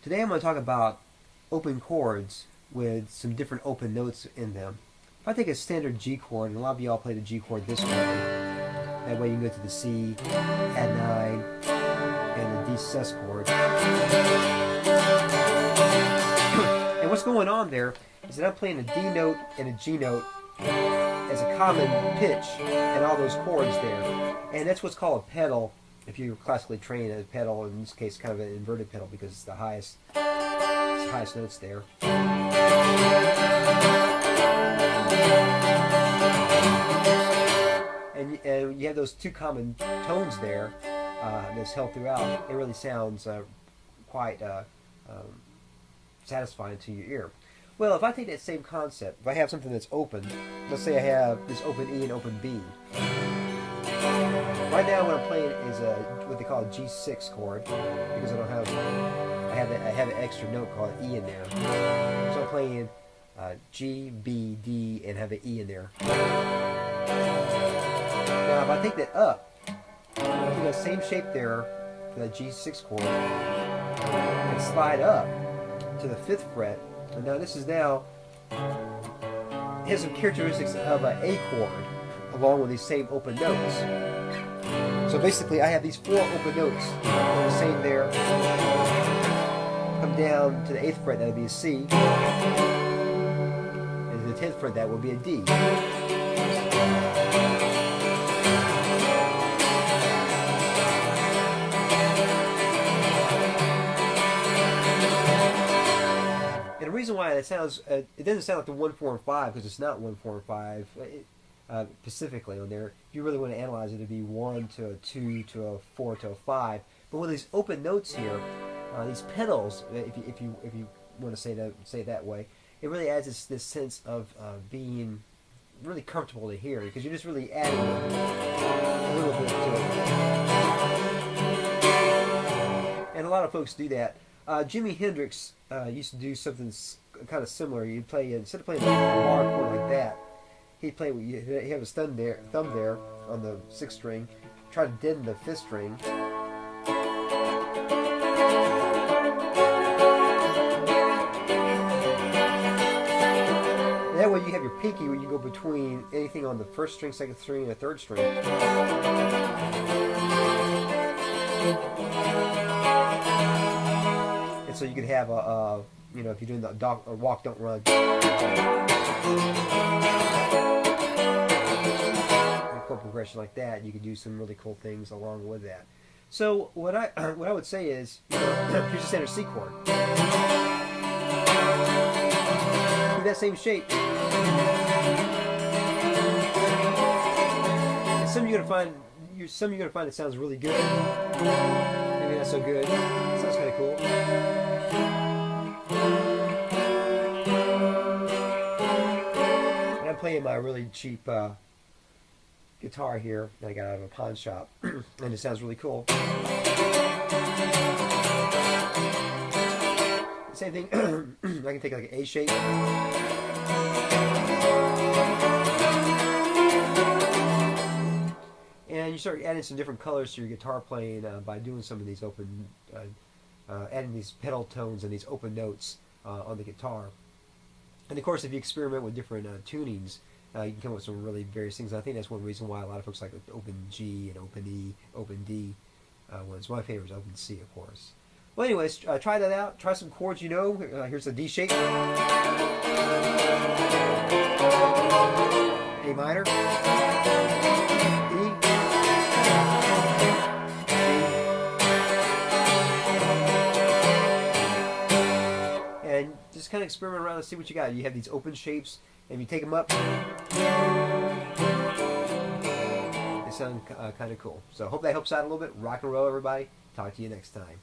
Today I'm going to talk about open chords with some different open notes in them. If I take a standard G chord, and a lot of y'all play the G chord this way, that way you can go to the C, add 9, and the D sus chord. And what's going on there is that I'm playing a D note and a G note as a common pitch in all those chords there. And that's what's called a pedal. If you're classically trained as a pedal, in this case kind of an inverted pedal because it's the highest notes there. And you have those two common tones there that's held throughout. It really sounds quite satisfying to your ear. Well, if I take that same concept, if I have something that's open, let's say I have this open E and open B. Right now what I'm playing is what they call a G6 chord because I have an extra note called an E in there. So I'm playing G, B, D, and have an E in there. Now if I take that up, I do that same shape there for that G6 chord and slide up to the 5th fret. And now this is now has some characteristics of an A chord along with these same open notes. So basically I have these 4 open notes. The same there. Come down to the 8th fret, that would be a C. And to the 10th fret, that would be a D. And the reason why it sounds, it doesn't sound like the 1, 4, and 5 because it's not 1, 4, and 5. Specifically on there. If you really want to analyze it, it'd be 1 to a 2 to a 4 to a 5. But with these open notes here, these pedals, if you want to say it that way, it really adds this sense of being really comfortable to hear because you're just really adding a little bit to it. And a lot of folks do that. Jimi Hendrix used to do something kind of similar. You'd play instead of playing a bar chord like that. He'd play with you. He have his thumb there on the 6th string. Try to deaden the 5th string. And that way you have your pinky when you go between anything on the 1st string, 2nd string, and the 3rd string. And so you could have a if you're doing the walk, don't run. Chord progression like that, you could do some really cool things along with that. So what I would say is, here's a standard C chord. Do that same shape. And some you're gonna find it sounds really good. Maybe not so good. It sounds kind of cool. And I'm playing my really cheap guitar here that I got out of a pawn shop, and it sounds really cool. Same thing, I can take like an A shape. And you start adding some different colors to your guitar playing by doing some of these open, adding these pedal tones and these open notes on the guitar. And of course, if you experiment with different tunings, you can come up with some really various things. I think that's one reason why a lot of folks like open G and open E, open D ones. My favorite is open C, of course. Well, anyways, try that out. Try some chords you know. Here's the D shape. A minor. E. And just kind of experiment around and see what you got. You have these open shapes. And you take them up, they sound kind of cool. So I hope that helps out a little bit. Rock and roll, everybody. Talk to you next time.